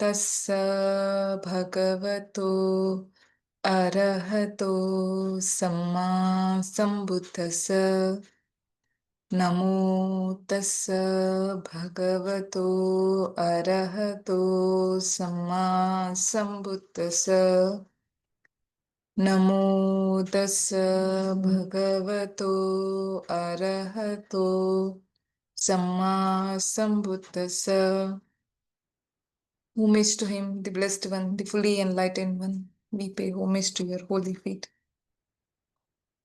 tassa bhagavato arahato samma sambuddhassa. Namo tassa bhagavato arahato samma sambuddhassa. Namo tassa bhagavato arahato samma sambuddhassa. Homage to him, the blessed one, the fully enlightened one. We pay homage to your holy feet.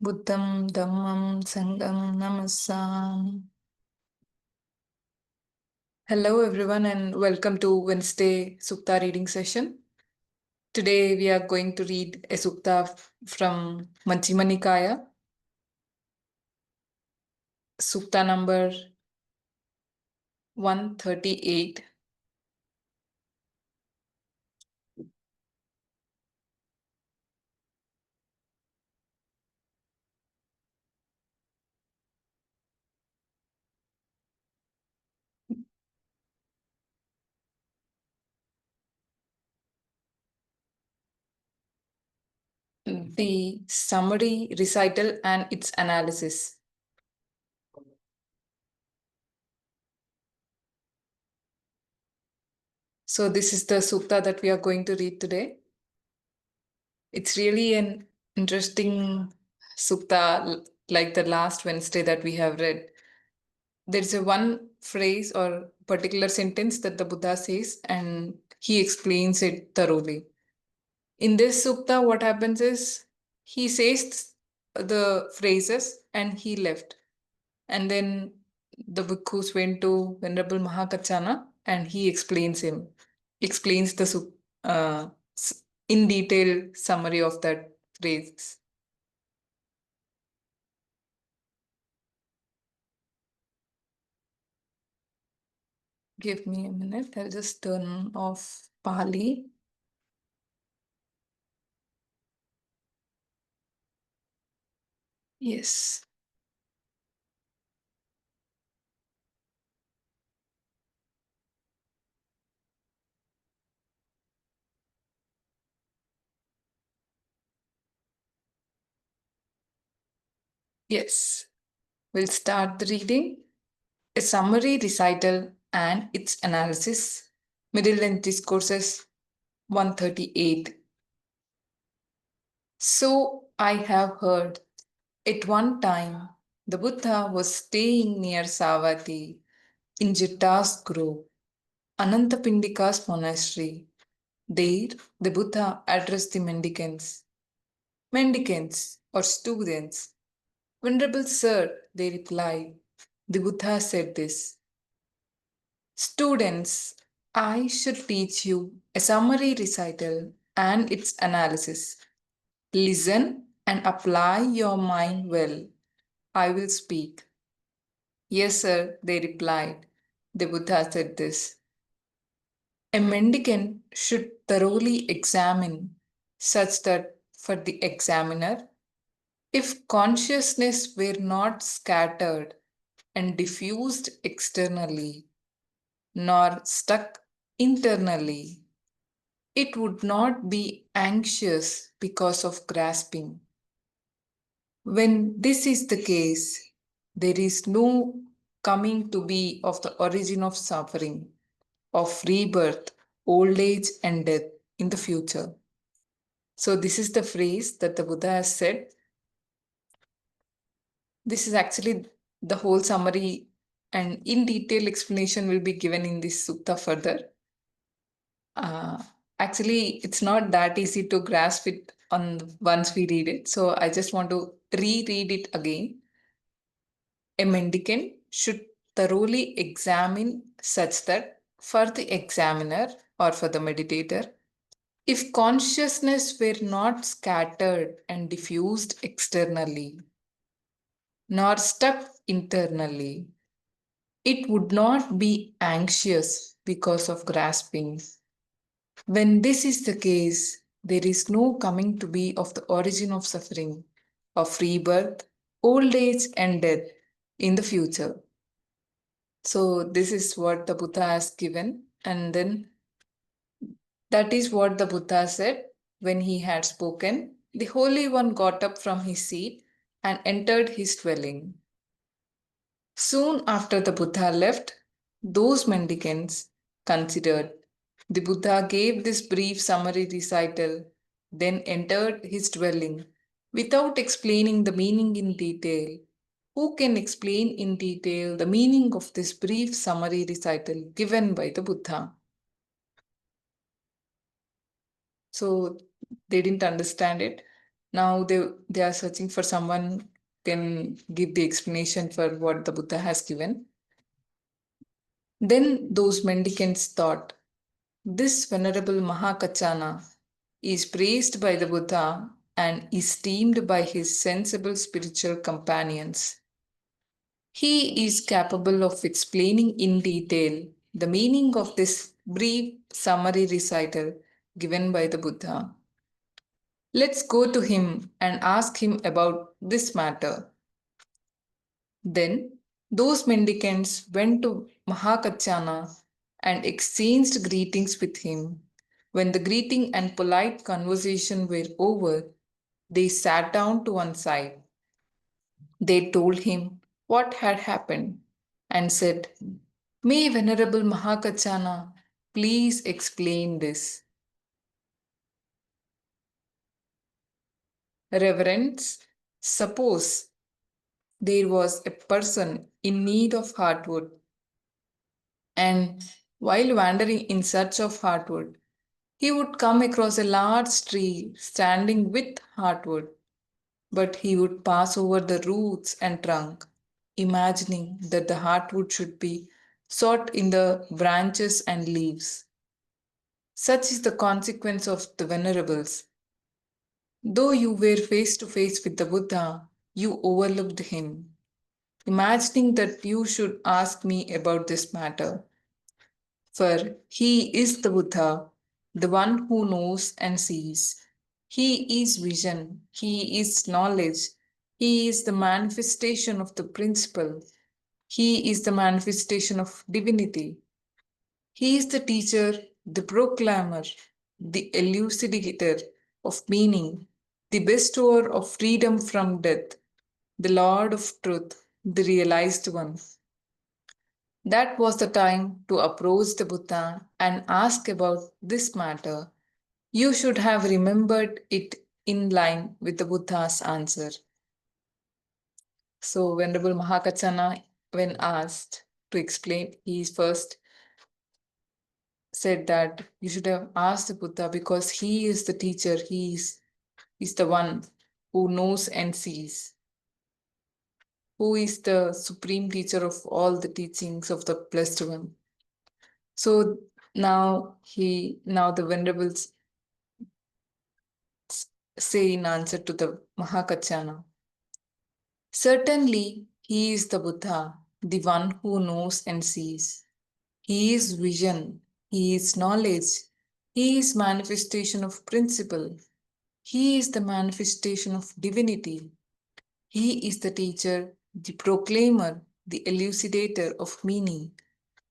Buddham Dhammam Sangham Namassami. Hello everyone and welcome to Wednesday Sutta reading session. Today we are going to read a Sutta from Majjhima Nikāya, Sutta number 138. The summary, recital and its analysis. So this is the Sutta that we are going to read today. It's really an interesting Sutta like the last Wednesday that we have read. There's a one phrase or particular sentence that the Buddha says and he explains it thoroughly. In this sutta, what happens is he says the phrases and he left. And then the bhikkhus went to Venerable Mahākaccāna and he explains the in detail summary of that phrase. Give me a minute, I'll just turn off Pali. Yes. Yes. We'll start the reading. A summary recital and its analysis. Middle length discourses 138. So I have heard, at one time, the Buddha was staying near Savatthi in Jitta's grove, Anantapindika's monastery. There, the Buddha addressed the mendicants. Mendicants or students. Venerable Sir, they replied, the Buddha said this. Students, I should teach you a summary recital and its analysis. Listen and apply your mind well. I will speak. Yes, sir, they replied. The Buddha said this. A mendicant should thoroughly examine, such that for the examiner, if consciousness were not scattered and diffused externally, nor stuck internally, it would not be anxious because of grasping. When this is the case, there is no coming to be of the origin of suffering, of rebirth, old age, and death in the future. So, this is the phrase that the Buddha has said. This is actually the whole summary, and in detail explanation will be given in this sutta further. Actually, it's not that easy to grasp it on once we read it. So I just want to reread it again. A mendicant should thoroughly examine such that for the examiner or for the meditator, if consciousness were not scattered and diffused externally, nor stuck internally, it would not be anxious because of grasping. When this is the case, there is no coming to be of the origin of suffering, of rebirth, old age, and death in the future. So, this is what the Buddha has given, and then That is what the Buddha said. When he had spoken, the Holy One got up from his seat and entered his dwelling. Soon after the Buddha left, those mendicants considered. The Buddha gave this brief summary recital, then entered his dwelling without explaining the meaning in detail. Who can explain in detail the meaning of this brief summary recital given by the Buddha? So they didn't understand it. Now they are searching for someone can give the explanation for what the Buddha has given. Then those mendicants thought, this Venerable Mahākaccāna is praised by the Buddha and esteemed by his sensible spiritual companions. He is capable of explaining in detail the meaning of this brief summary recital given by the Buddha. Let's go to him and ask him about this matter. Then those mendicants went to Mahākaccāna and exchanged greetings with him. When the greeting and polite conversation were over, they sat down to one side. They told him what had happened and said, May Venerable Mahākaccāna please explain this. Reverence, suppose there was a person in need of heartwood, and while wandering in search of heartwood, he would come across a large tree standing with heartwood, but he would pass over the roots and trunk, imagining that the heartwood should be sought in the branches and leaves. Such is the consequence of the venerables. Though you were face to face with the Buddha, you overlooked him, imagining that you should ask me about this matter. For he is the Buddha, the one who knows and sees. He is vision, he is knowledge, he is the manifestation of the principle, he is the manifestation of divinity. He is the teacher, the proclaimer, the elucidator of meaning, the bestower of freedom from death, the Lord of truth, the realized one. That was the time to approach the Buddha and ask about this matter. You should have remembered it in line with the Buddha's answer. So, Venerable Mahākaccāna, when asked to explain, he first said that you should have asked the Buddha because he is the teacher, is the one who knows and sees, who is the supreme teacher of all the teachings of the Blessed One. So now the venerables say in answer to the Mahākaccāna, certainly he is the Buddha, the one who knows and sees. He is vision, he is knowledge, he is manifestation of principle, he is the manifestation of divinity. He is the teacher, the proclaimer, the elucidator of meaning,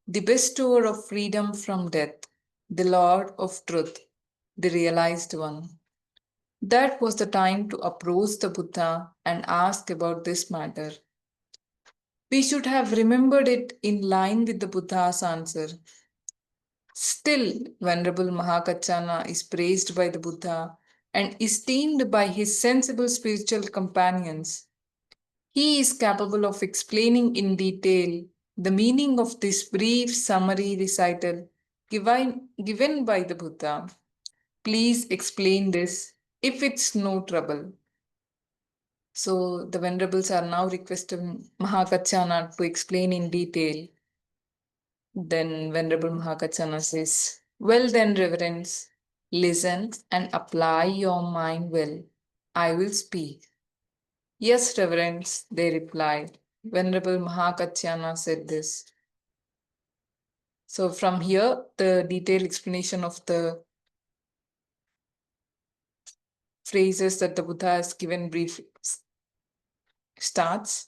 the bestower of freedom from death, the Lord of truth, the realized one. That was the time to approach the Buddha and ask about this matter. We should have remembered it in line with the Buddha's answer. Still, Venerable Mahākaccāna is praised by the Buddha and esteemed by his sensible spiritual companions. He is capable of explaining in detail the meaning of this brief summary recital given by the Buddha. Please explain this if it's no trouble. So the venerables are now requesting Mahākaccāna to explain in detail. Then Venerable Mahākaccāna says, well then, reverence, listen and apply your mind well. I will speak. Yes, reverence, they replied. Venerable Mahākaccāna said this. So from here, the detailed explanation of the phrases that the Buddha has given brief starts.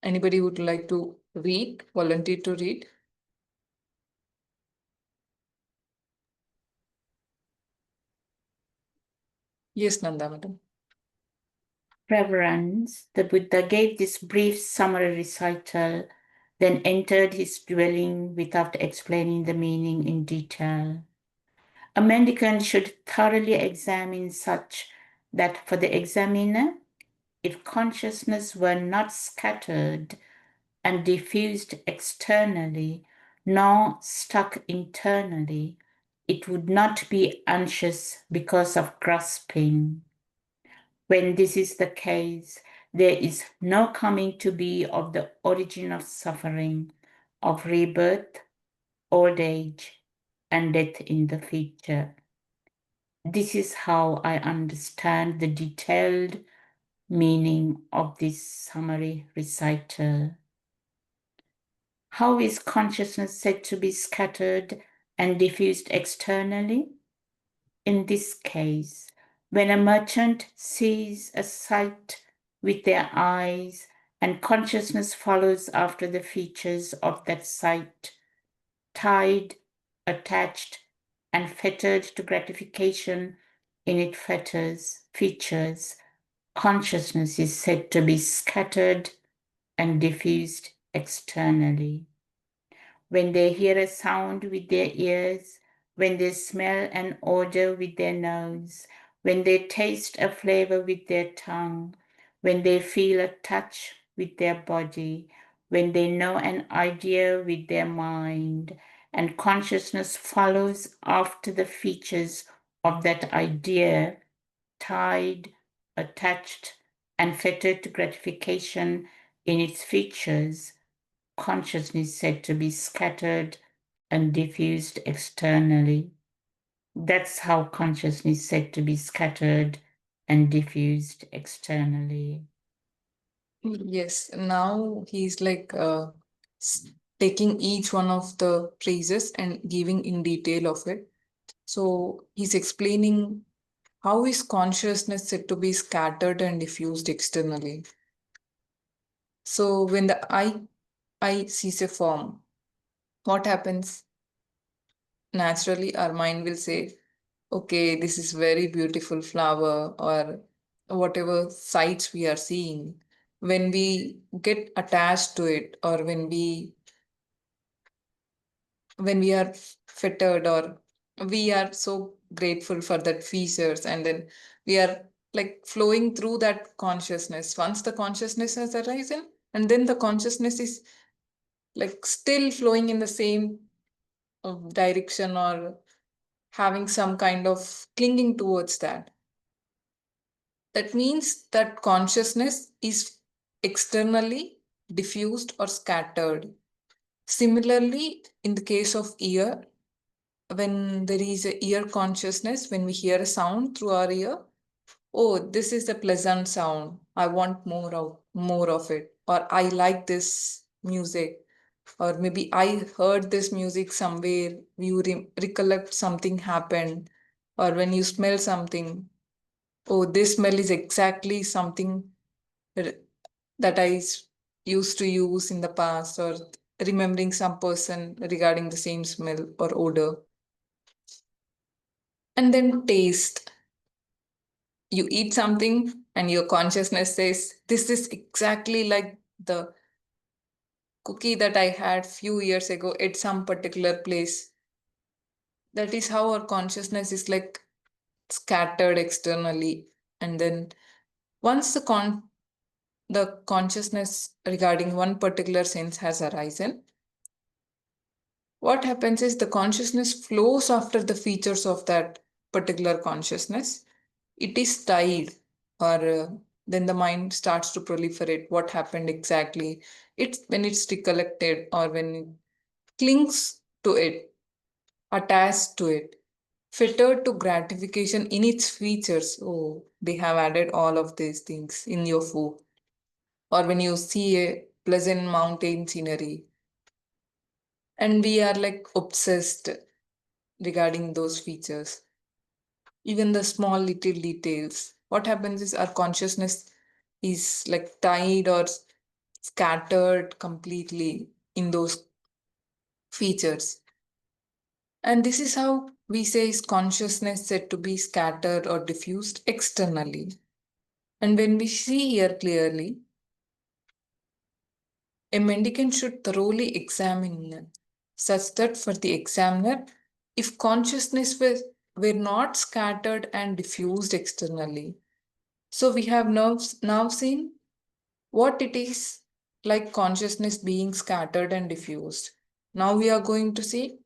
Anybody would like to read, volunteer to read? Yes, Nanda madam. Reverence, the Buddha gave this brief summary recital, then entered his dwelling without explaining the meaning in detail. A mendicant should thoroughly examine such that for the examiner, if consciousness were not scattered and diffused externally, nor stuck internally, it would not be anxious because of grasping. When this is the case, there is no coming to be of the origin of suffering, of rebirth, old age, and death in the future. This is how I understand the detailed meaning of this summary recital. How is consciousness said to be scattered and diffused externally? In this case, when a merchant sees a sight with their eyes and consciousness follows after the features of that sight, tied, attached, and fettered to gratification in its features, consciousness is said to be scattered and diffused externally. When they hear a sound with their ears, when they smell an odor with their nose, when they taste a flavor with their tongue, when they feel a touch with their body, when they know an idea with their mind, and consciousness follows after the features of that idea, tied, attached, and fettered to gratification in its features, consciousness is said to be scattered and diffused externally. That's how consciousness is said to be scattered and diffused externally. Yes, now he's like taking each one of the phrases and giving in detail of it. So he's explaining how is consciousness said to be scattered and diffused externally. So when the I sees a form, what happens? Naturally, our mind will say, okay, this is very beautiful flower or whatever sights we are seeing. When we get attached to it or when we are fettered or we are so grateful for that features, and then we are like flowing through that consciousness once the consciousness has arisen, and then the consciousness is like still flowing in the same direction or having some kind of clinging towards that. That means that consciousness is externally diffused or scattered. Similarly, in the case of ear, when there is a ear consciousness, when we hear a sound through our ear, oh, this is a pleasant sound. I want more of it. Or I like this music. Or maybe I heard this music somewhere, you recollect something happened. Or when you smell something, oh, this smell is exactly something that used to use in the past, or remembering some person regarding the same smell or odor. And then taste. You eat something and your consciousness says, this is exactly like the cookie that I had few years ago at some particular place. That is how our consciousness is like scattered externally. And then once the consciousness regarding one particular sense has arisen, what happens is the consciousness flows after the features of that particular consciousness. It is tied, or then the mind starts to proliferate. What happened exactly? It's when it's recollected or when it clings to it, attached to it, fettered to gratification in its features. Oh, they have added all of these things in your food. Or when you see a pleasant mountain scenery, and we are like obsessed regarding those features, even the small little details. What happens is our consciousness is like tied or scattered completely in those features. And this is how we say is consciousness said to be scattered or diffused externally. And when we see here clearly, a mendicant should thoroughly examine such that for the examiner, if consciousness were not scattered and diffused externally. So we have now seen what it is like consciousness being scattered and diffused. Now we are going to see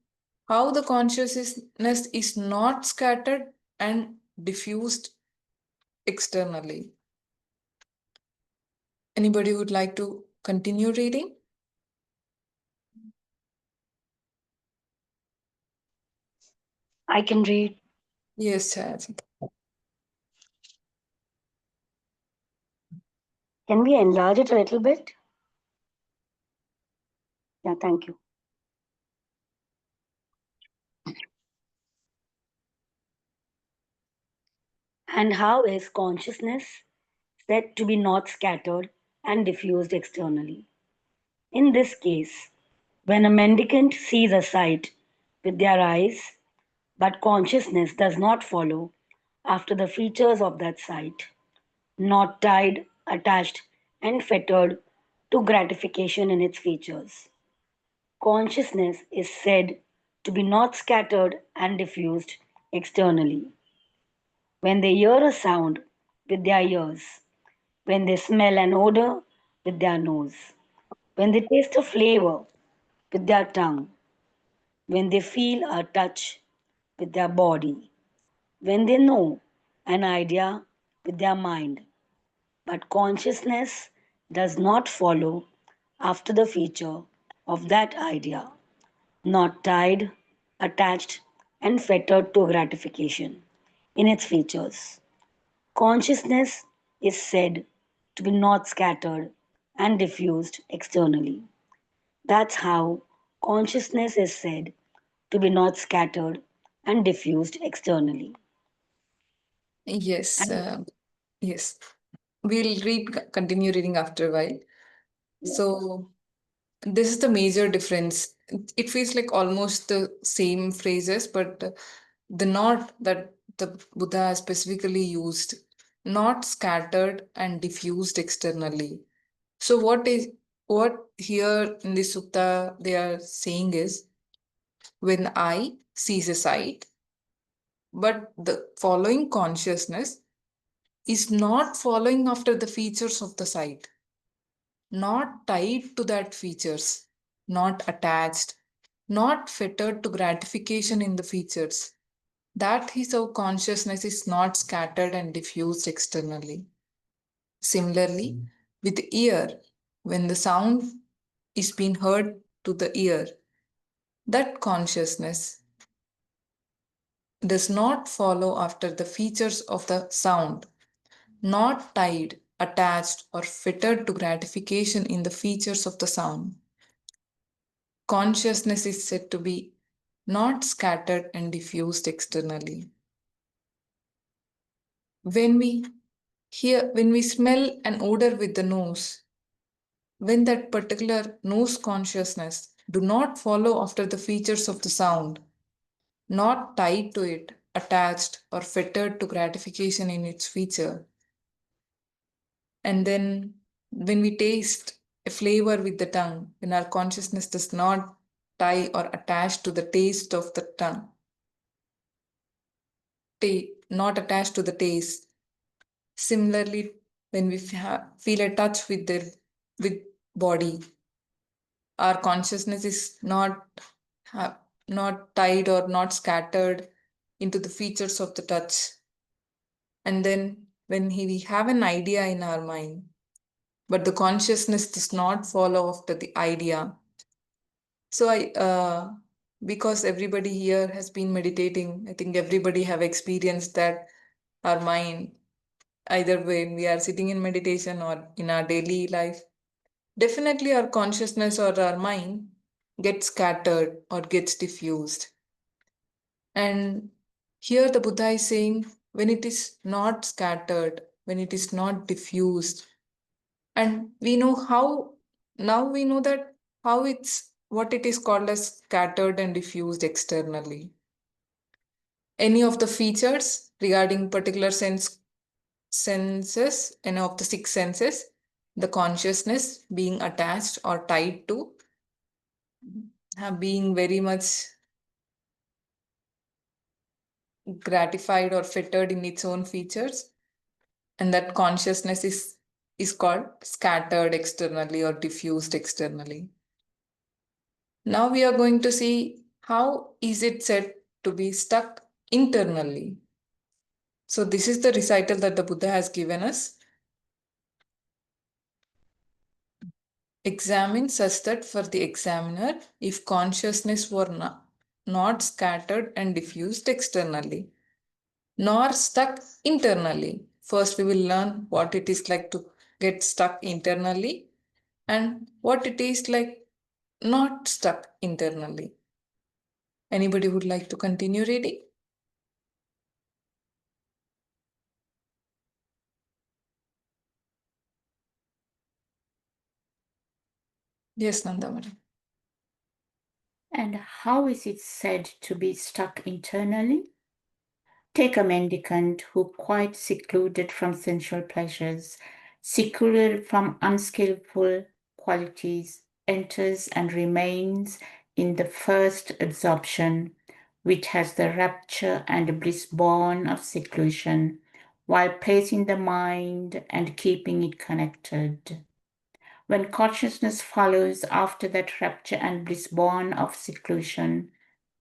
how the consciousness is not scattered and diffused externally. Anybody would like to continue reading? I can read. Yes, Chad. Can we enlarge it a little bit? Yeah, thank you. And how is consciousness said to be not scattered and diffused externally? In this case, when a mendicant sees a sight with their eyes, but consciousness does not follow after the features of that sight, not tied, attached, and fettered to gratification in its features. Consciousness is said to be not scattered and diffused externally. When they hear a sound with their ears, when they smell an odor with their nose, when they taste a flavor with their tongue, when they feel a touch with their body, when they know an idea with their mind, but consciousness does not follow after the feature of that idea, not tied, attached, and fettered to gratification in its features. Consciousness is said to be not scattered and diffused externally. That's how consciousness is said to be not scattered and diffused externally. Yes, And yes. We'll continue reading after a while. So, this is the major difference. It feels like almost the same phrases, but the not that the Buddha specifically used, not scattered and diffused externally. So, what here in the sutta they are saying is when I sees a sight, but the following consciousness is not following after the features of the sight, not tied to that features, not attached, not fettered to gratification in the features. That is how consciousness is not scattered and diffused externally. Similarly, with the ear, when the sound is being heard to the ear, that consciousness does not follow after the features of the sound, not tied, attached, or fitted to gratification in the features of the sound. Consciousness is said to be not scattered and diffused externally. When we smell an odor with the nose, when that particular nose consciousness do not follow after the features of the sound, not tied to it, attached, or fettered to gratification in its feature. And then when we taste a flavor with the tongue, when our consciousness does not tie or attach to the taste of the tongue, not attached to the taste. Similarly, when we feel a touch with body, our consciousness is not tied or not scattered into the features of the touch. And then when we have an idea in our mind, but the consciousness does not follow after the idea. So because everybody here has been meditating, I think everybody have experienced that our mind, either when we are sitting in meditation or in our daily life, definitely our consciousness or our mind gets scattered or gets diffused. And here the Buddha is saying when it is not scattered, when it is not diffused, and we know how, now we know that how it's what it is called as scattered and diffused externally. Any of the features regarding particular senses, any of the six senses, the consciousness being attached or tied to, being very much gratified or fettered in its own features, and that consciousness is called scattered externally or diffused externally. Now we are going to see how is it said to be stuck internally. So this is the recital that the Buddha has given us. Examine such that for the examiner, if consciousness were not scattered and diffused externally, nor stuck internally. First, we will learn what it is like to get stuck internally and what it is like not stuck internally. Anybody would like to continue reading? Yes, Nandamari. And how is it said to be stuck internally? Take a mendicant who, quite secluded from sensual pleasures, secluded from unskillful qualities, enters and remains in the first absorption, which has the rapture and bliss born of seclusion, while placing the mind and keeping it connected. When consciousness follows after that rapture and bliss born of seclusion,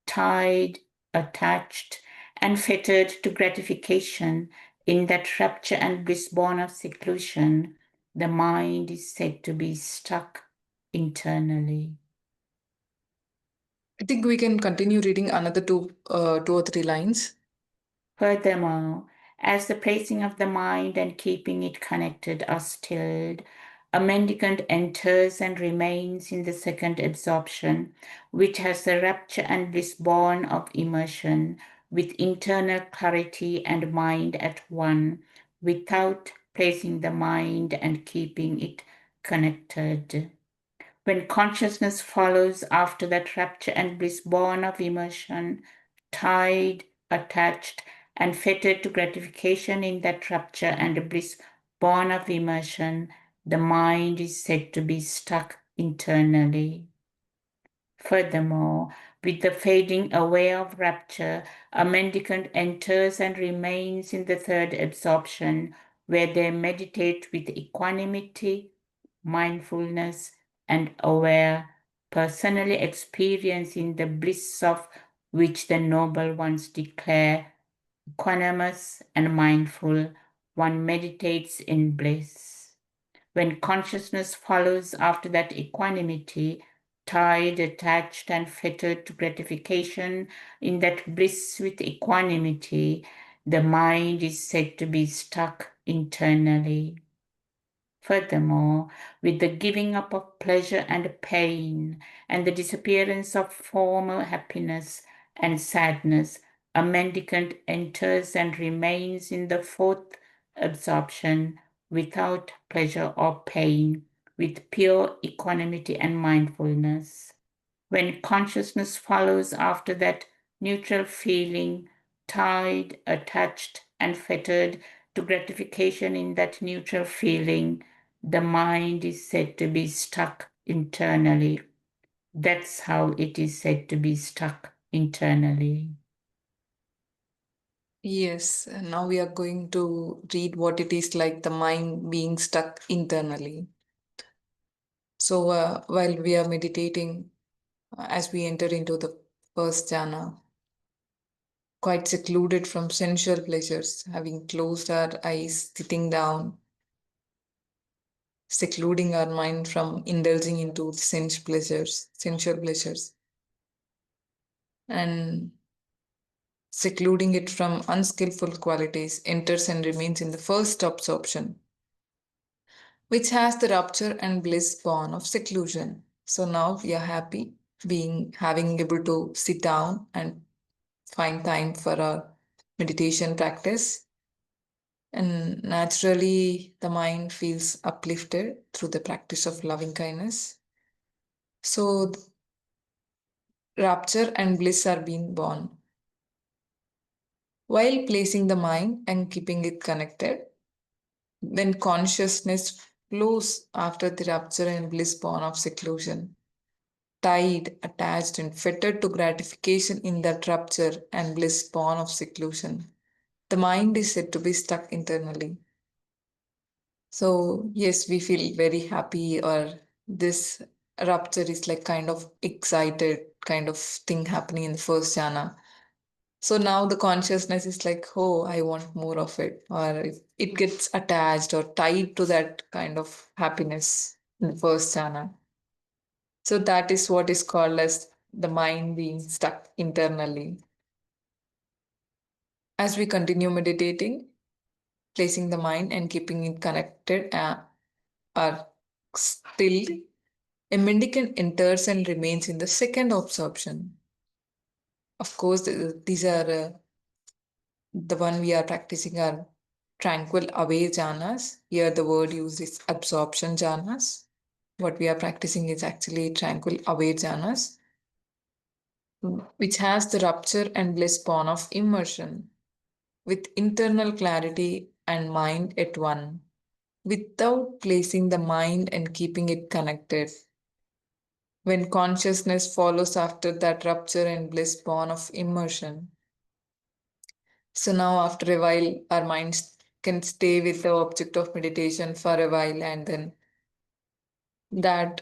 tied, attached, and fettered to gratification in that rapture and bliss born of seclusion, the mind is said to be stuck internally. I think we can continue reading another two or three lines. Furthermore, as the placing of the mind and keeping it connected are stilled, a mendicant enters and remains in the second absorption, which has the rapture and bliss born of immersion, with internal clarity and mind at one, without placing the mind and keeping it connected. When consciousness follows after that rapture and bliss born of immersion, tied, attached, and fettered to gratification in that rapture and bliss born of immersion, the mind is said to be stuck internally. Furthermore, with the fading away of rapture, a mendicant enters and remains in the third absorption, where they meditate with equanimity, mindfulness, and aware, personally experiencing the bliss of which the noble ones declare, equanimous and mindful, one meditates in bliss. When consciousness follows after that equanimity, tied, attached, and fettered to gratification in that bliss with equanimity, the mind is said to be stuck internally. Furthermore, with the giving up of pleasure and pain and the disappearance of former happiness and sadness, a mendicant enters and remains in the fourth absorption without pleasure or pain, with pure equanimity and mindfulness. When consciousness follows after that neutral feeling, tied, attached, and fettered to gratification in that neutral feeling, the mind is said to be stuck internally. That's how it is said to be stuck internally. Yes, and now we are going to read what it is like the mind being stuck internally. So while we are meditating, as we enter into the first jhana, quite secluded from sensual pleasures, having closed our eyes, sitting down, secluding our mind from indulging into sensual pleasures, and secluding it from unskillful qualities, enters and remains in the first absorption, which has the rupture and bliss born of seclusion. So now we are happy having able to sit down and find time for our meditation practice. And naturally, the mind feels uplifted through the practice of loving kindness. So rapture and bliss are being born. While placing the mind and keeping it connected, when consciousness flows after the rapture and bliss born of seclusion, tied, attached, and fettered to gratification in that rapture and bliss born of seclusion, the mind is said to be stuck internally. So, yes, we feel very happy, or this rupture is like kind of excited kind of thing happening in the first jhana. So now the consciousness is like, oh, I want more of it, or it gets attached or tied to that kind of happiness in the first jhana. So that is what is called as the mind being stuck internally. As we continue meditating, placing the mind and keeping it connected are still, a mendicant enters and remains in the second absorption. Of course, these are the one we are practicing are tranquil aware jhanas. Here the word used is absorption jhanas. What we are practicing is actually tranquil aware jhanas, which has the rupture and bliss born of immersion, with internal clarity and mind at one, without placing the mind and keeping it connected. When consciousness follows after that rupture and bliss born of immersion. So now, after a while, our minds can stay with the object of meditation for a while, and then that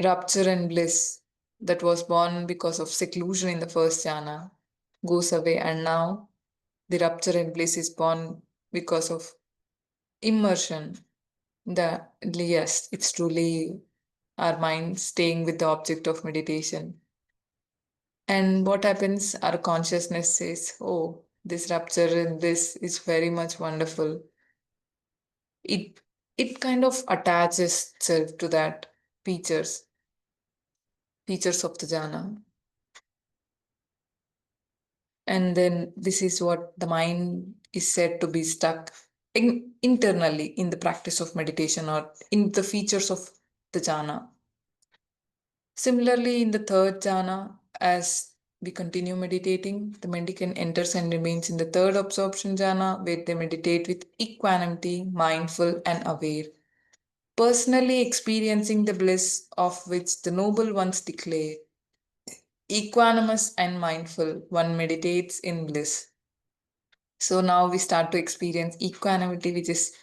rapture and bliss that was born because of seclusion in the first jhana goes away, and now the rapture and bliss is born because of immersion. The yes, it's truly our mind staying with the object of meditation. And what happens? Our consciousness says, oh, this rapture and this is very much wonderful. It it kind of attaches itself to that features, features of the jhana. And then this is what the mind is said to be stuck internally in the practice of meditation or in the features of the jhana. Similarly, in the third jhana, as we continue meditating, the mendicant enters and remains in the third absorption jhana, where they meditate with equanimity, mindful, and aware, personally experiencing the bliss of which the noble ones declare. Equanimous and mindful, one meditates in bliss. So now we start to experience equanimity, which is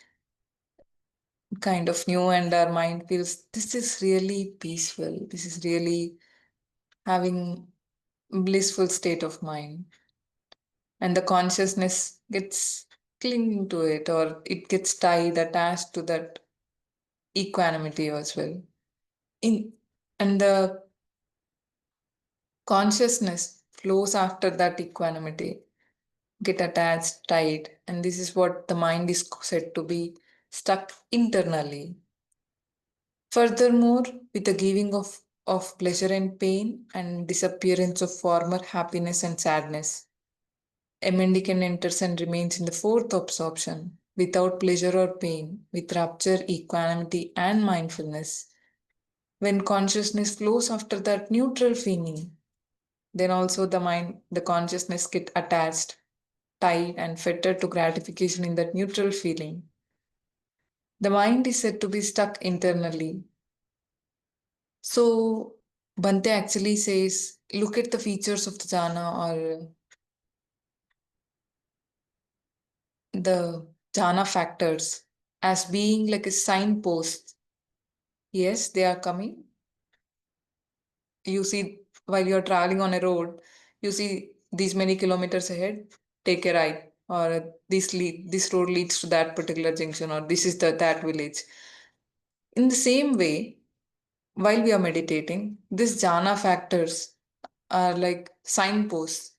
kind of new, and our mind feels this is really peaceful. This is really having blissful state of mind, and the consciousness gets clinging to it, or it gets tied, attached to that equanimity as well. In and the consciousness flows after that equanimity, get attached, tied, and this is what the mind is said to be stuck internally. Furthermore, with the giving of pleasure and pain and disappearance of former happiness and sadness, a mendicant enters and remains in the fourth absorption, without pleasure or pain, with rapture, equanimity, and mindfulness. When consciousness flows after that neutral feeling, then also the consciousness get attached, tied, and fettered to gratification in that neutral feeling. The mind is said to be stuck internally. So Bhante actually says, look at the features of the jhana or the jhana factors as being like a signpost. Yes, they are coming. You see, while you're traveling on a road, you see these many kilometers ahead, take a right, or this road leads to that particular junction, or this is that village. In the same way, while we are meditating, these jhana factors are like signposts.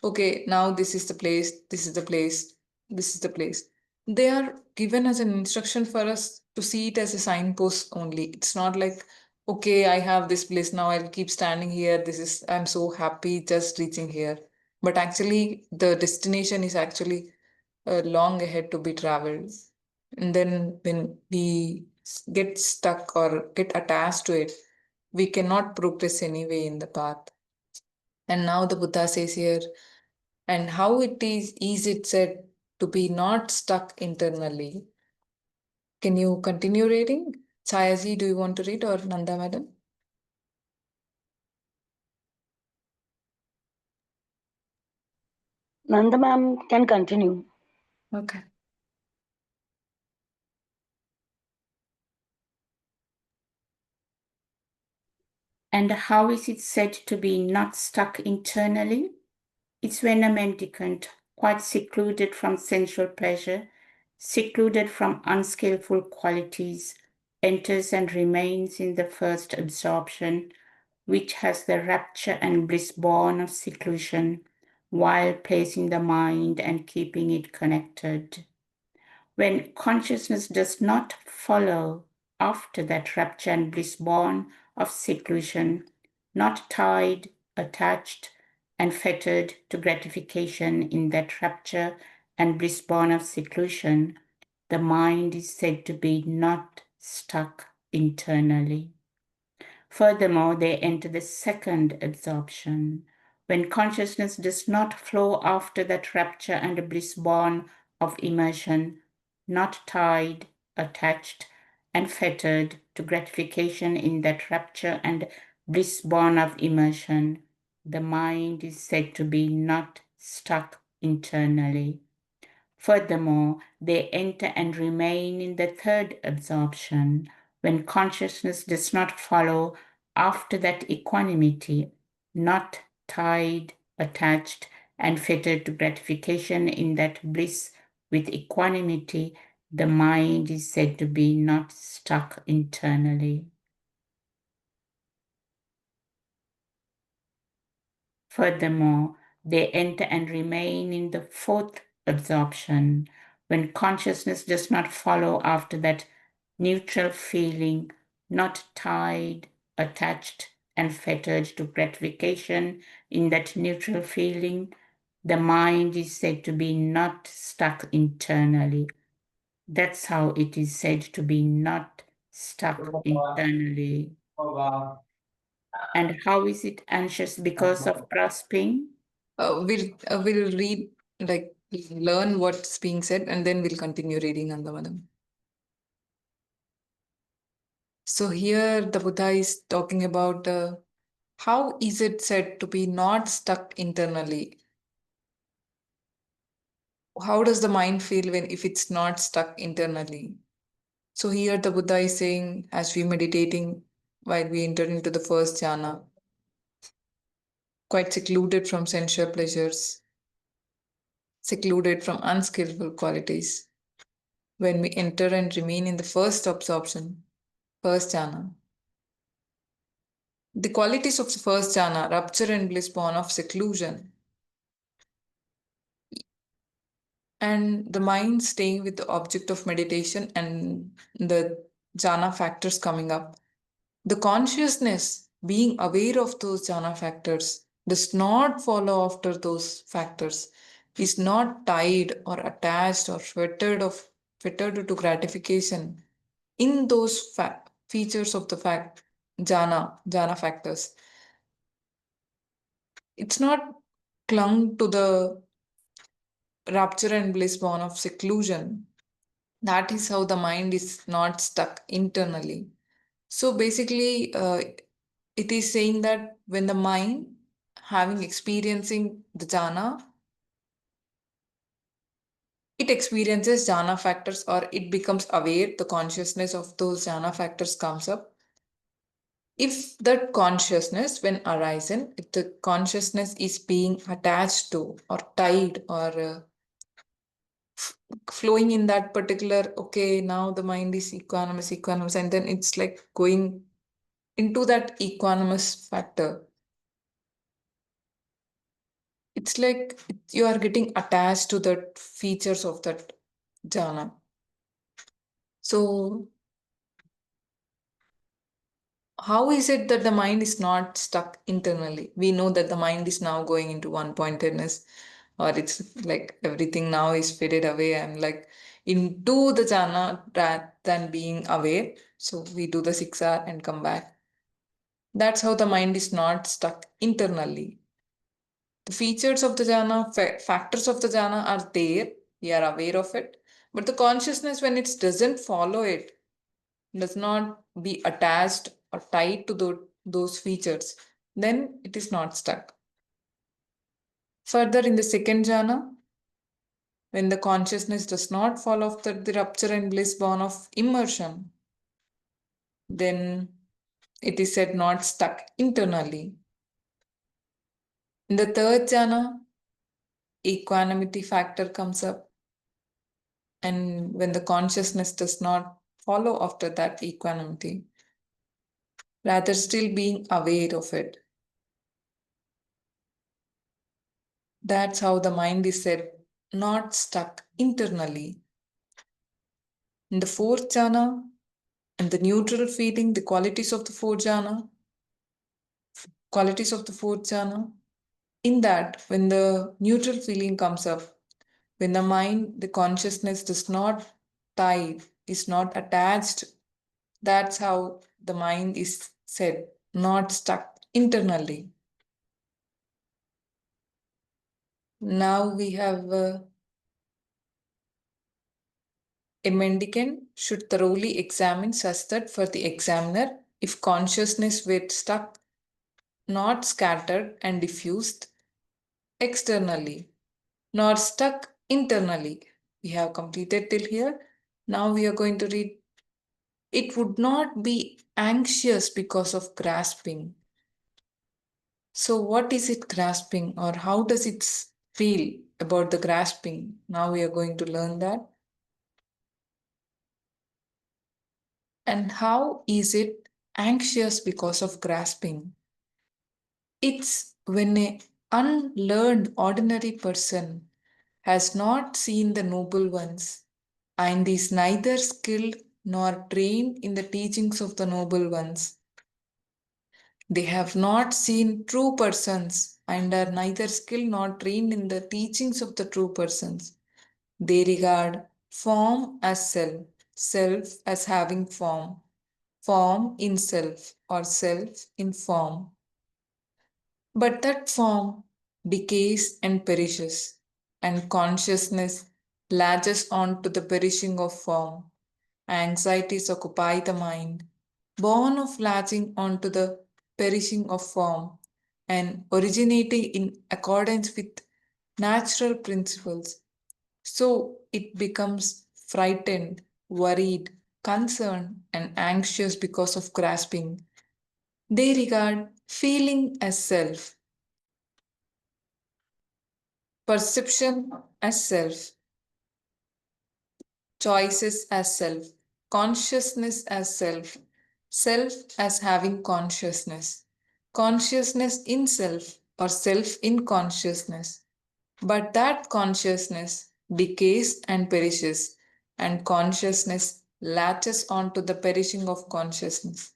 Okay, now this is the place, this is the place, this is the place. They are given as an instruction for us to see it as a signpost only. It's not like, okay, I have this place now, I'll keep standing here. I'm so happy just reaching here. But actually, the destination is actually long ahead to be traveled. And then when we get stuck or get attached to it, we cannot progress anyway in the path. And now the Buddha says here, and how is it said to be not stuck internally? Can you continue reading? Chayaji, do you want to read, or Nanda madam? Nanda ma'am can continue. Okay. And how is it said to be not stuck internally? It's when a mendicant, quite secluded from sensual pleasure, secluded from unskillful qualities, enters and remains in the first absorption, which has the rapture and bliss born of seclusion, while placing the mind and keeping it connected. When consciousness does not follow after that rapture and bliss born of seclusion, not tied, attached, and fettered to gratification in that rapture and bliss born of seclusion, the mind is said to be not stuck internally. Furthermore, they enter the second absorption, when consciousness does not flow after that rapture and bliss born of immersion, not tied, attached, and fettered to gratification in that rapture and bliss born of immersion, the mind is said to be not stuck internally. Furthermore, they enter and remain in the third absorption, when consciousness does not follow after that equanimity, not tied, attached, and fettered to gratification in that bliss with equanimity, the mind is said to be not stuck internally. Furthermore, they enter and remain in the fourth absorption, when consciousness does not follow after that neutral feeling, not tied, attached, and fettered to gratification in that neutral feeling, the mind is said to be not stuck internally. That's how it is said to be not stuck internally. And how is it anxious because of grasping? We'll read, like, learn what's being said, and then we'll continue reading, Nanda madam. So here the Buddha is talking about how is it said to be not stuck internally? How does the mind feel when if it's not stuck internally? So here the Buddha is saying, as we meditating while we enter into the first jhana, quite secluded from sensual pleasures, secluded from unskillful qualities. When we enter and remain in the first absorption, first jhana, the qualities of the first jhana, rupture and bliss born of seclusion, and the mind staying with the object of meditation and the jhana factors coming up. The consciousness being aware of those jhana factors does not follow after those factors, is not tied or attached or fettered to gratification in those features of the jhana factors. It's not clung to the rapture and bliss born of seclusion. That is how the mind is not stuck internally. So basically, it is saying that when the mind having experiencing the jhana, it experiences jhana factors, or it becomes aware, the consciousness of those jhana factors comes up. If that consciousness, when arisen, if the consciousness is being attached to or tied or flowing in that particular, okay, now the mind is equanimous, and then it's like going into that equanimous factor. It's like you are getting attached to the features of that jhana. So how is it that the mind is not stuck internally? We know that the mind is now going into one-pointedness, or it's like everything now is faded away and like into the jhana rather than being aware. So we do the 6 hour and come back. That's how the mind is not stuck internally. The features of the jhana, factors of the jhana are there. We are aware of it. But the consciousness, when it doesn't follow it, does not be attached or tied to those features, then it is not stuck. Further, in the second jhana, when the consciousness does not fall after the rupture and bliss born of immersion, then it is said not stuck internally. In the third jhana, equanimity factor comes up, and when the consciousness does not follow after that equanimity, rather still being aware of it. That's how the mind is said not stuck internally. In the fourth jhana, and the neutral feeling, the qualities of the fourth jhana, in that, when the neutral feeling comes up, when the mind, the consciousness does not tie, is not attached, that's how the mind is said not stuck internally. Now we have a mendicant should thoroughly examine such that for the examiner, if consciousness were stuck, not scattered and diffused externally, nor stuck internally. We have completed till here. Now we are going to read. It would not be anxious because of grasping. So, what is it grasping, or how does it feel about the grasping? Now we are going to learn that. And how is it anxious because of grasping? It's when an unlearned ordinary person has not seen the noble ones and is neither skilled nor trained in the teachings of the noble ones. They have not seen true persons and are neither skilled nor trained in the teachings of the true persons. They regard form as self, self as having form, form in self, or self in form. But that form decays and perishes, and consciousness latches on to the perishing of form. Anxieties occupy the mind, born of latching on to the perishing of form, and originating in accordance with natural principles. So it becomes frightened, worried, concerned, and anxious because of grasping. They regard feeling as self, perception as self, choices as self, consciousness as self, self as having consciousness, consciousness in self, or self in consciousness. But that consciousness decays and perishes, and consciousness latches on to the perishing of consciousness.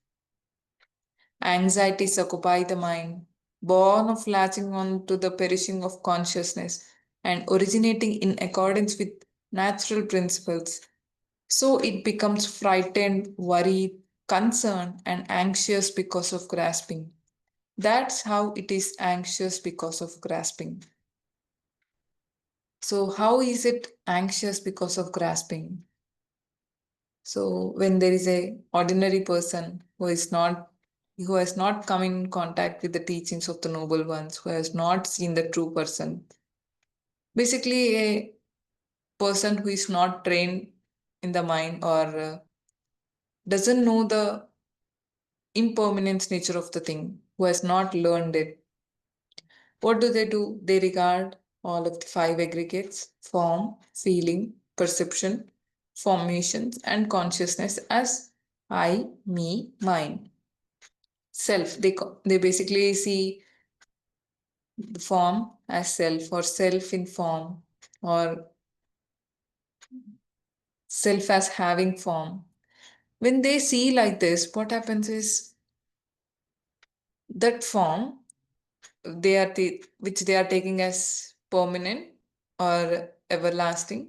Anxieties occupy the mind, born of latching on to the perishing of consciousness and originating in accordance with natural principles. So it becomes frightened, worried, concerned, and anxious because of grasping. That's how it is anxious because of grasping. So, how is it anxious because of grasping? So, when there is a ordinary person who has not come in contact with the teachings of the noble ones, who has not seen the true person, basically a person who is not trained in the mind or doesn't know the impermanence nature of the thing, who has not learned it, what do? They regard all of the five aggregates form, feeling, perception, formations, and consciousness as I, me, mine. Self. They basically see the form as self, or self in form, or self as having form. When they see like this, what happens is that form which they are taking as permanent or everlasting,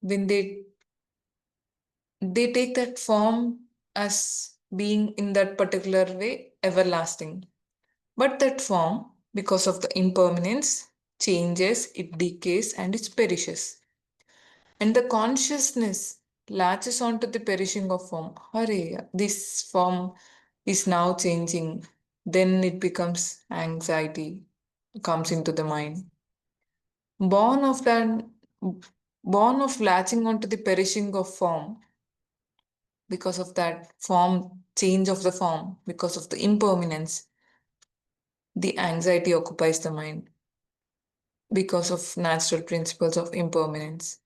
when they take that form as being in that particular way everlasting. But that form because of the impermanence, changes, it decays, and it perishes. And the consciousness latches onto the perishing of form. Hurry, this form is now changing. Then it becomes anxiety, comes into the mind. Born of that, born of latching onto the perishing of form, because of that form, change of the form, because of the impermanence, the anxiety occupies the mind because of natural principles of impermanence.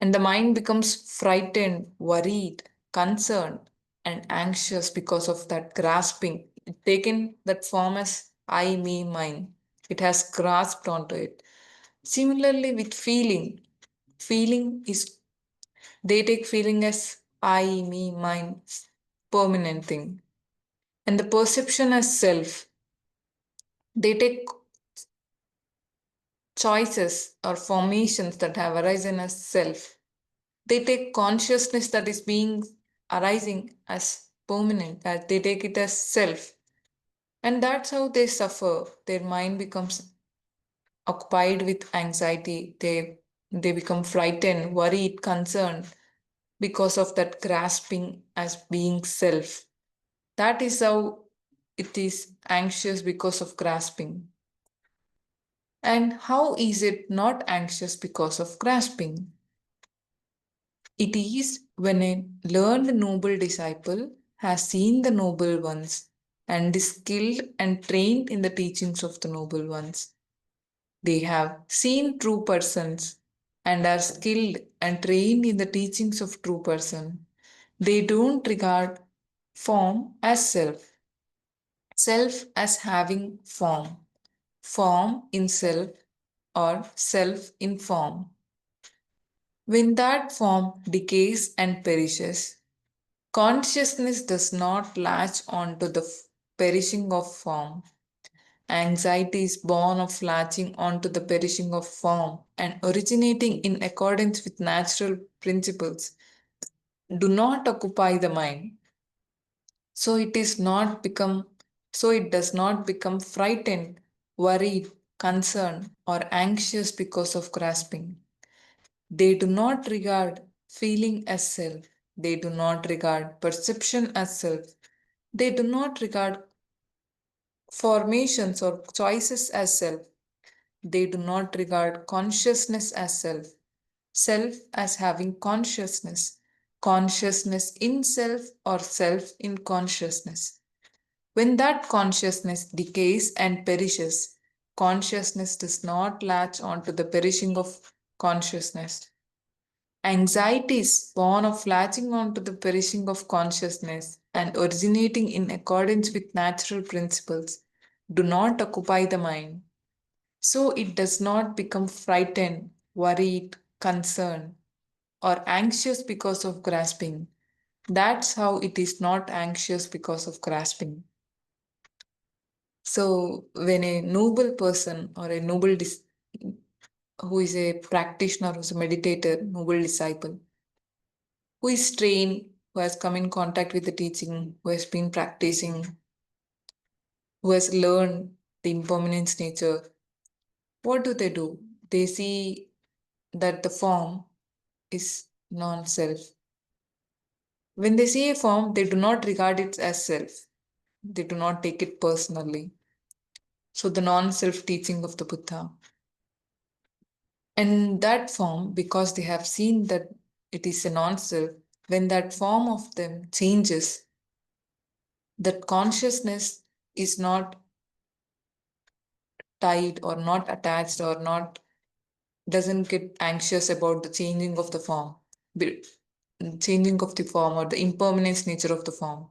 And the mind becomes frightened, worried, concerned, and anxious because of that grasping. It taken that form as I, me, mine. It has grasped onto it. Similarly, with feeling, feeling is they take feeling as I, me, mine, permanent thing. And the perception as self, they take choices or formations that have arisen as self. They take consciousness that is being arising as permanent, that they take it as self. And that's how they suffer. Their mind becomes occupied with anxiety. They become frightened, worried, concerned because of that grasping as being self. That is how it is anxious because of grasping. And how is it not anxious because of grasping? It is when a learned noble disciple has seen the noble ones and is skilled and trained in the teachings of the noble ones. They have seen true persons and are skilled and trained in the teachings of true person. They don't regard form as self, self as having form, form in self, or self in form. When that form decays and perishes, consciousness does not latch onto the perishing of form. Anxiety is born of latching onto the perishing of form and originating in accordance with natural principles. Do not occupy the mind. So it is not become so it does not become frightened, worried, concerned, or anxious because of grasping. They do not regard feeling as self. They do not regard perception as self. They do not regard formations or choices as self. They do not regard consciousness as self. Self as having consciousness. Consciousness in self or self in consciousness. When that consciousness decays and perishes, consciousness does not latch onto the perishing of consciousness. Anxiety is born of latching on to the perishing of consciousness and originating in accordance with natural principles. Do not occupy the mind. So it does not become frightened, worried, concerned, or anxious because of grasping. That's how it is not anxious because of grasping. So when a noble person or a who is a practitioner, who's a meditator, noble disciple, who is trained, who has come in contact with the teaching, who has been practicing, who has learned the impermanence nature, what do? They see that the form is non self. When they see a form, they do not regard it as self, they do not take it personally. So, the non self teaching of the Buddha. And that form, because they have seen that it is a non self, when that form of them changes, that consciousness is not tied or not attached or not doesn't get anxious about the changing of the form, changing of the form or the impermanence nature of the form.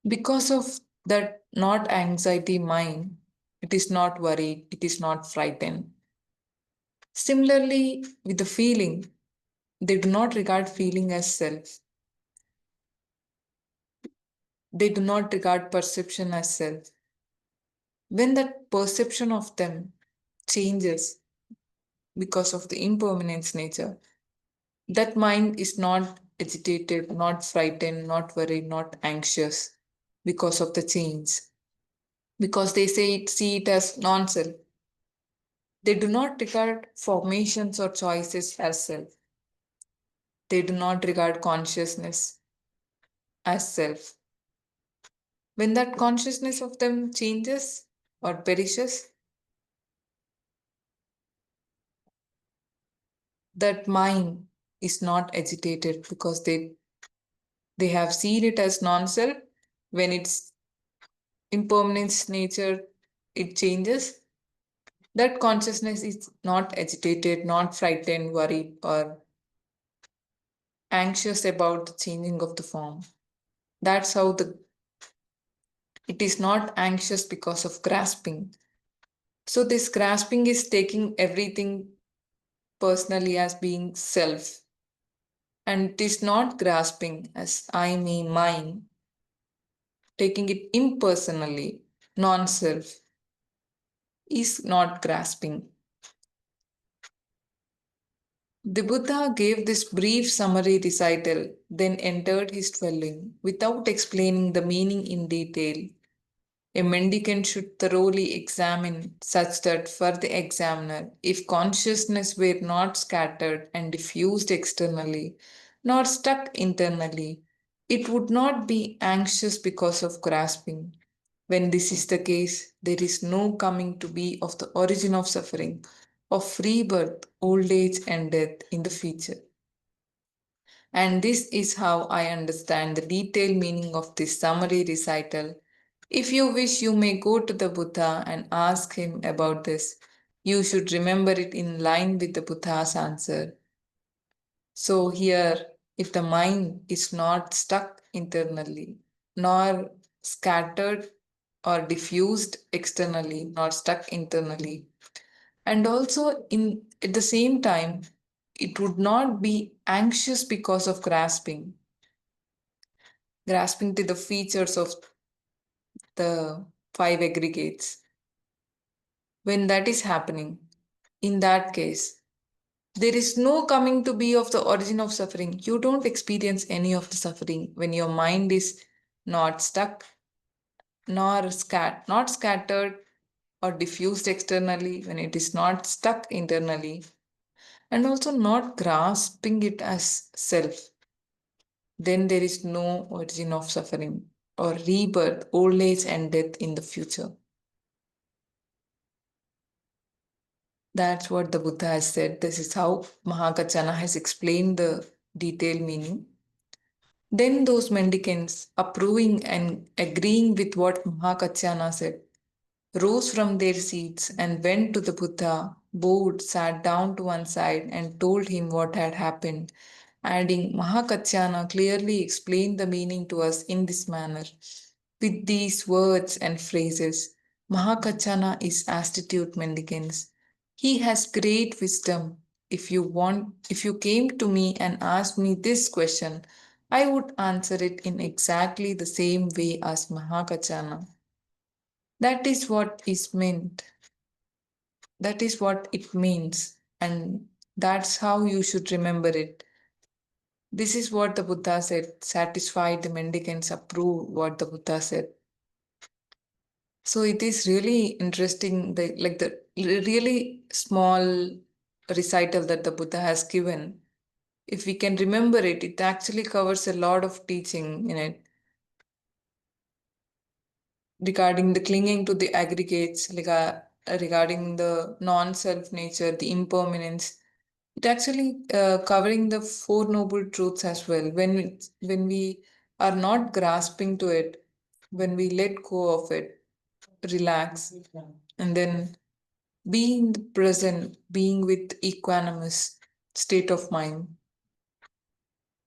Because of that not anxiety mind, it is not worried, it is not frightened. Similarly, with the feeling, they do not regard feeling as self. They do not regard perception as self. When that perception of them changes because of the impermanence nature, that mind is not agitated, not frightened, not worried, not anxious because of the change. because they see it as non-self. They do not regard formations or choices as self. They do not regard consciousness as self. When that consciousness of them changes or perishes, that mind is not agitated because they have seen it as non-self. When its impermanence nature it changes, that consciousness is not agitated, not frightened, worried, or anxious about the changing of the form. That's how it is not anxious because of grasping. So this grasping is taking everything personally as being self, and it is not grasping as I, me, mine, taking it impersonally, non self, is not grasping. The Buddha gave this brief summary recital, then entered his dwelling without explaining the meaning in detail. A mendicant should thoroughly examine such that for the examiner, if consciousness were not scattered and diffused externally, nor stuck internally, it would not be anxious because of grasping. When this is the case, there is no coming to be of the origin of suffering, of rebirth, old age, and death in the future. And this is how I understand the detailed meaning of this summary recital. If you wish, you may go to the Buddha and ask him about this. You should remember it in line with the Buddha's answer. So, here, if the mind is not stuck internally, nor scattered or diffused externally, nor stuck internally, and also at the same time, it would not be anxious because of grasping to the features of the five aggregates. When that is happening, in that case, there is no coming to be of the origin of suffering. You don't experience any of the suffering when your mind is not stuck, not scattered or diffused externally, when it is not stuck internally, and also not grasping it as self. Then there is no origin of suffering or rebirth, old age, and death in the future. That's what the Buddha has said. This is how Mahākaccāna has explained the detailed meaning. Then those mendicants, approving and agreeing with what Mahākaccāna said, rose from their seats and went to the Buddha, bowed, sat down to one side, and told him what had happened, adding, Mahākaccāna clearly explained the meaning to us in this manner. With these words and phrases, Mahākaccāna is astute mendicants. He has great wisdom. If you came to me and asked me this question, I would answer it in exactly the same way as Mahākaccāna. That is what is meant. That is what it means. And that's how you should remember it. This is what the Buddha said. Satisfied, the mendicants approve what the Buddha said. So it is really interesting, the really small recital that the Buddha has given. If we can remember it, it actually covers a lot of teaching in it regarding the clinging to the aggregates, regarding the non-self nature, the impermanence. It actually covering the Four Noble Truths as well. When we are not grasping to it, when we let go of it, relax, and then be in the present, being with equanimous state of mind.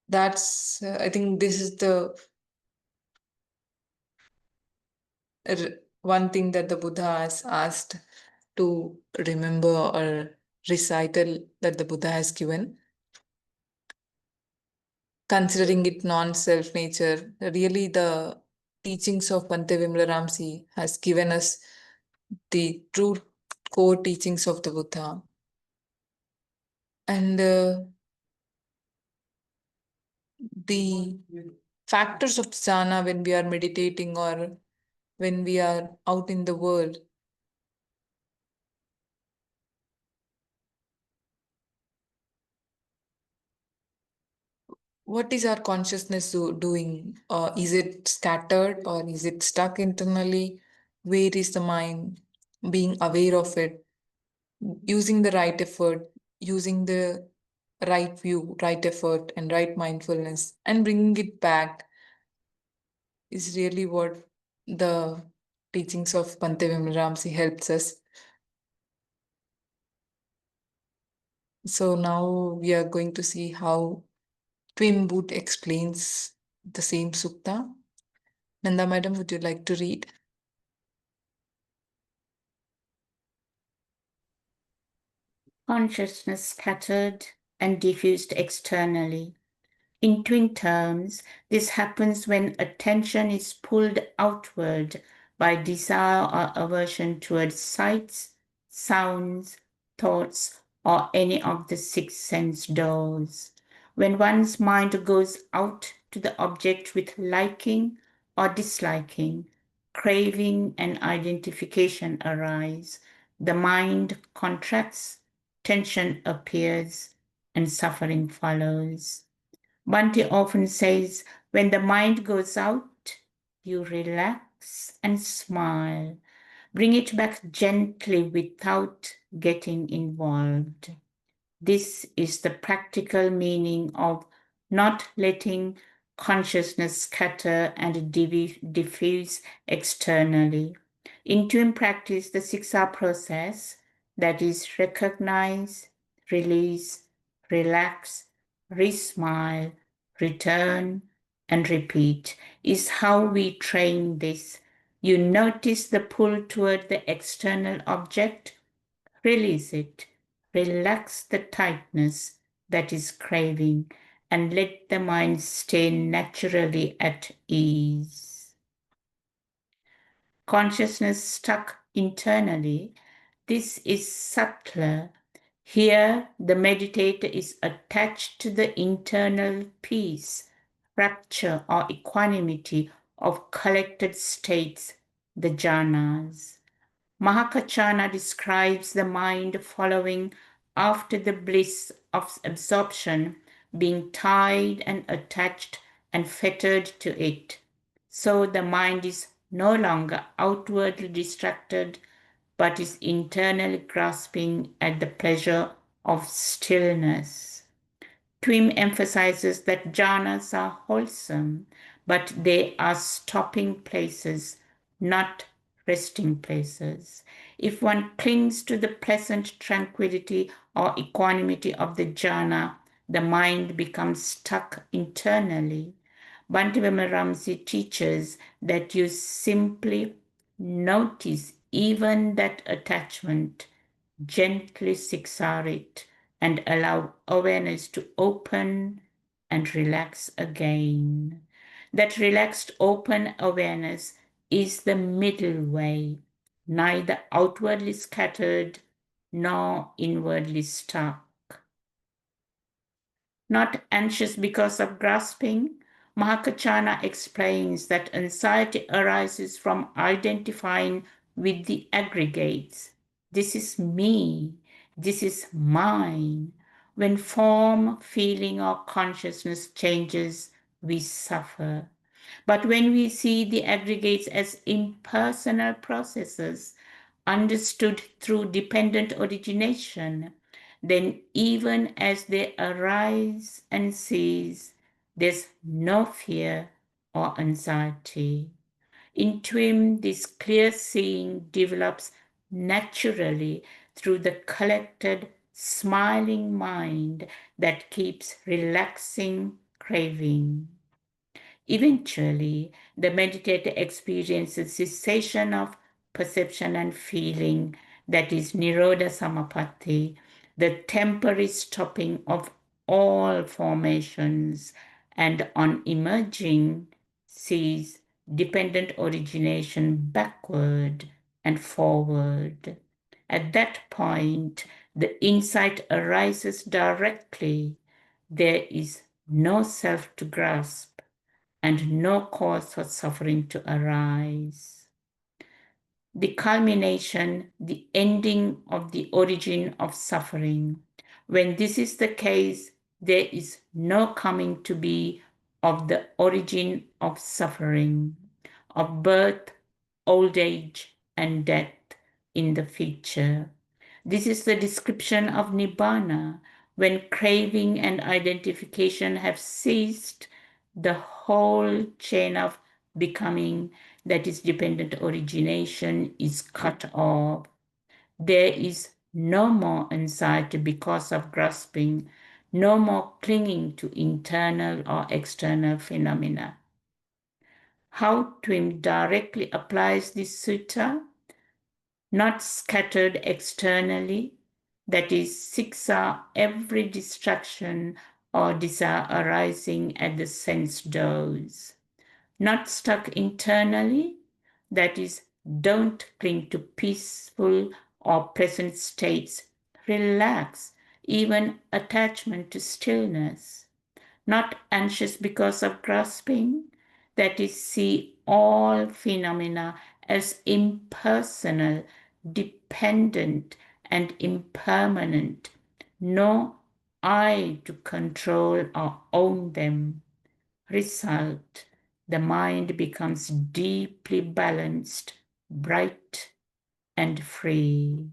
That's I think this is the one thing that the Buddha has asked to remember, or recital that the Buddha has given. Considering it non-self nature, really the teachings of Bhante Vimalaramsi has given us the true core teachings of the Buddha. And the factors of jhāna when we are meditating or when we are out in the world. What is our consciousness doing? Is it scattered or is it stuck internally? Where is the mind? Being aware of it, using the right effort, using the right view, right effort, and right mindfulness, and bringing it back is really what the teachings of Bhante Vimalaramsi helps us. So now we are going to see how TWIMBot explains the same sutta. Nanda madam, would you like to read? Consciousness scattered and diffused externally. In twin terms, this happens when attention is pulled outward by desire or aversion towards sights, sounds, thoughts, or any of the six sense doors. When one's mind goes out to the object with liking or disliking, craving and identification arise. The mind contracts, tension appears, and suffering follows. Bhante often says, when the mind goes out, you relax and smile. Bring it back gently without getting involved. This is the practical meaning of not letting consciousness scatter and diffuse externally. In TWIM practice, the 6R process, that is recognize, release, relax, re-smile, return, and repeat, is how we train this. You notice the pull toward the external object, release it, relax the tightness that is craving, and let the mind stay naturally at ease. Consciousness stuck internally, this is subtler. Here, the meditator is attached to the internal peace, rapture, or equanimity of collected states, the jhanas. Mahākaccāna describes the mind following after the bliss of absorption, being tied and attached and fettered to it. So the mind is no longer outwardly distracted, but is internally grasping at the pleasure of stillness. TWIM emphasizes that jhanas are wholesome, but they are stopping places, not resting places. If one clings to the pleasant tranquility or equanimity of the jhana, the mind becomes stuck internally. Bhante Vimalaramsi teaches that you simply notice even that attachment, gently siksar it, and allow awareness to open and relax again. That relaxed, open awareness is the middle way, neither outwardly scattered nor inwardly stuck. Not anxious because of grasping, Mahākaccāna explains that anxiety arises from identifying with the aggregates. This is me. This is mine. When form, feeling, or consciousness changes, we suffer. But when we see the aggregates as impersonal processes, understood through dependent origination, then even as they arise and cease, there's no fear or anxiety. In TWIM, this clear seeing develops naturally through the collected, smiling mind that keeps relaxing craving. Eventually, the meditator experiences cessation of perception and feeling, that is Nirodha Samapatti, the temporary stopping of all formations, and on emerging, sees dependent origination backward and forward. At that point, the insight arises directly. There is no self to grasp and no cause for suffering to arise. the culmination, the ending of the origin of suffering. When this is the case, there is no coming to be of the origin of suffering, of birth, old age, and death in the future. This is the description of Nibbana. When craving and identification have ceased, the whole chain of becoming, that is dependent origination, is cut off. There is no more anxiety because of grasping, no more clinging to internal or external phenomena. How TWIM directly applies this sutta? Not scattered externally, that is, siksa every distraction or desire arising at the sense doors. Not stuck internally, that is, don't cling to peaceful or present states. Relax, even attachment to stillness. Not anxious because of grasping, that is, see all phenomena as impersonal, dependent, and impermanent. No I to control or own them. Result, the mind becomes deeply balanced, bright, and free.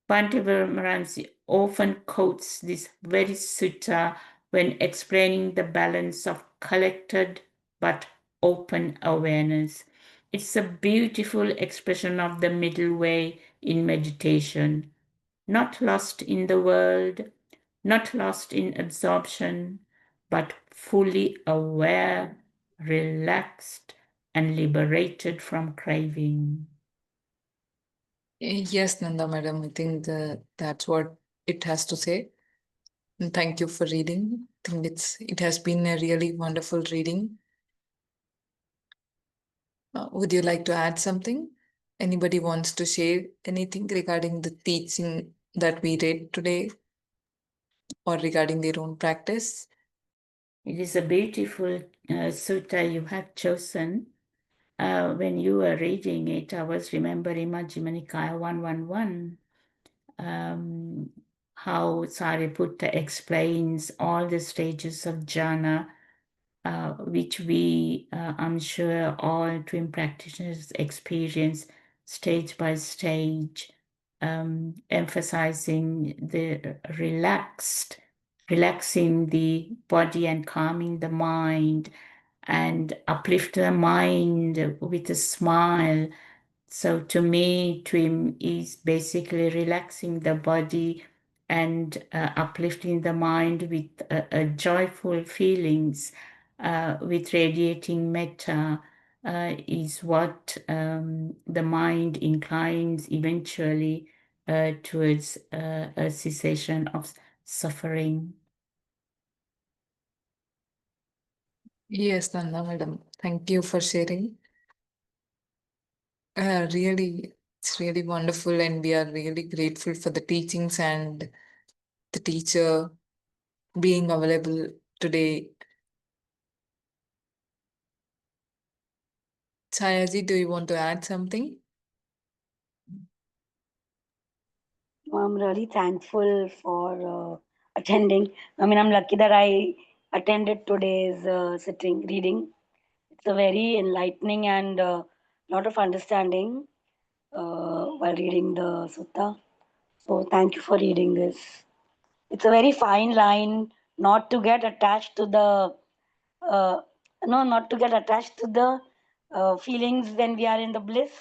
Bhante Vimalaramsi often quotes this very sutta when explaining the balance of collected but open awareness. It's a beautiful expression of the middle way in meditation, not lost in the world, not lost in absorption, but fully aware, relaxed, and liberated from craving. Yes, Nanda madam, I think that's what it has to say. And thank you for reading. I think it has been a really wonderful reading. Would you like to add something? Anybody wants to share anything regarding the teaching that we read today or regarding their own practice? It is a beautiful sutta you have chosen. When you were reading it, I was remembering Majjhima Nikāya 111, how Sariputta explains all the stages of jhāna, which we, I'm sure, all TWIM practitioners experience stage by stage, emphasizing the relaxing the body and calming the mind, and uplift the mind with a smile. So to me, TWIM is basically relaxing the body and uplifting the mind with joyful feelings, with radiating metta, is what the mind inclines eventually towards a cessation of suffering. Yes, Nanda madam. Thank you for sharing. Really, it's really wonderful, and we are really grateful for the teachings and the teacher being available today. Chayaji, do you want to add something? I'm really thankful for attending. I mean, I'm lucky that I attended today's sitting reading. It's a very enlightening and lot of understanding while reading the sutta. So thank you for reading this. It's a very fine line not to get attached to the uh, no, not to get attached to the feelings when we are in the bliss.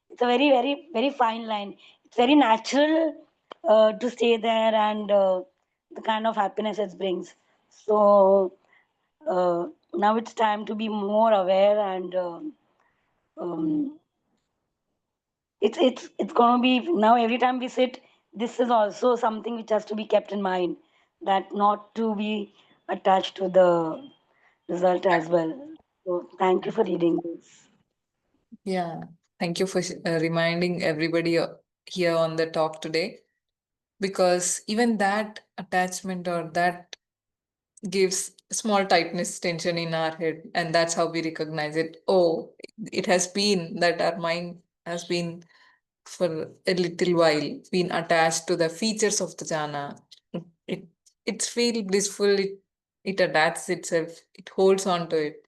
It's a very, very, very fine line. It's very natural to stay there and the kind of happiness it brings. So now it's time to be more aware and um, it's going to be now every time we sit. This is also something which has to be kept in mind, that not to be attached to the result as well. So thank you for reading this. Yeah. Thank you for reminding everybody here on the talk today, because even that attachment or that gives small tightness, tension in our head, and that's how we recognize it. Oh, it has been that our mind has been for a little while been attached to the features of the jhana. It it's feel blissful. It adapts itself. It holds on to it.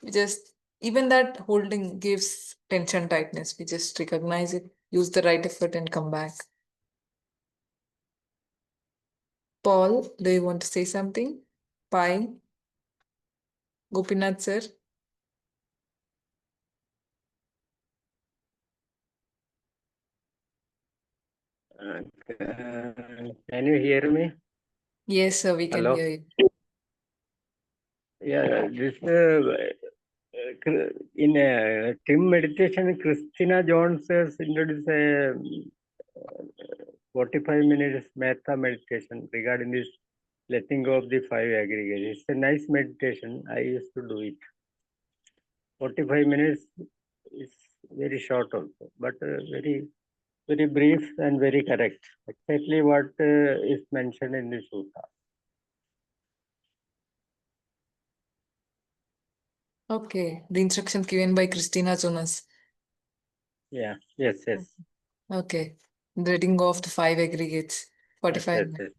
We just even that holding gives tension, tightness. We just recognize it, use the right effort, and come back. Paul, do you want to say something? Pai, Gopinath sir. Can you hear me? Yes, sir, we can Hello? hear you. Yeah, this in TWIM meditation, Christina Jones has introduced a 45 minutes metta meditation regarding this letting go of the five aggregates. It's a nice meditation. I used to do it. 45 minutes is very short also, but very brief and very correct. Exactly what is mentioned in the sutta. Okay, the instruction given by Christina Jonas. Yeah, yes. Okay, letting go of the five aggregates. 45 Yes. minutes.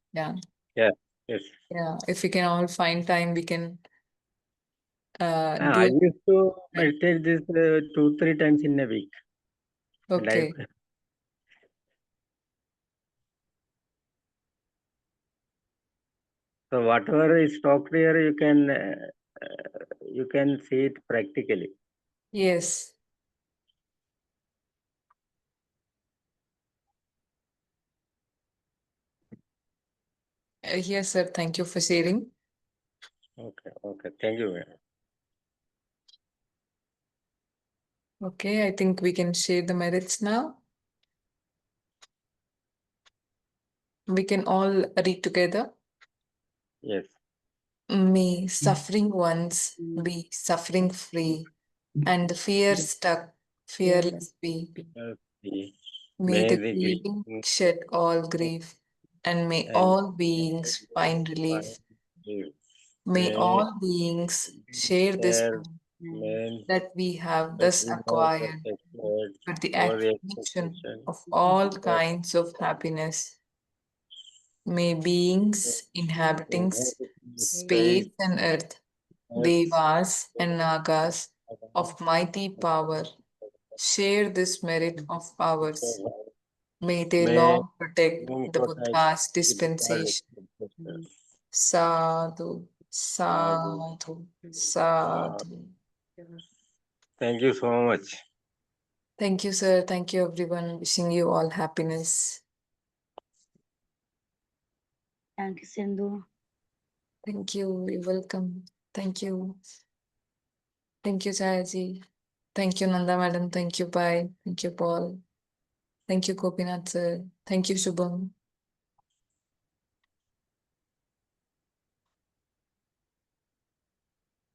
Yeah. Yes. Yeah. If we can all find time, we can do I it. used to meditate this 2-3 times in a week. And Okay. so whatever is talked here, you can see it practically. Yes. Yes, sir. Thank you for sharing. Okay. Thank you. Okay, I think we can share the merits now. We can all read together. Yes. May suffering ones be suffering free, and the fear stuck fearless be. May May the the grieving shed all grief, and may and all beings find relief. May all beings share this share bond men that we have that thus we have acquired acquired for the for the acquisition acquisition of all of kinds of happiness. May beings inhabiting space space, and earth, earth, devas and nagas of mighty power, share this merit of ours. May they may long protect the protect Buddha's the Buddha's dispensation. Sadhu, sadhu, sadhu. Thank you so much. Thank you, sir. Thank you, everyone. Wishing you all happiness. Thank you, Sindhu. Thank you. You're welcome. Thank you. Thank you, Jayaji. Thank you, Nanda Madam. Thank you, Pai. Thank you, Paul. Thank you, Gopinath sir. Thank you, Shubham.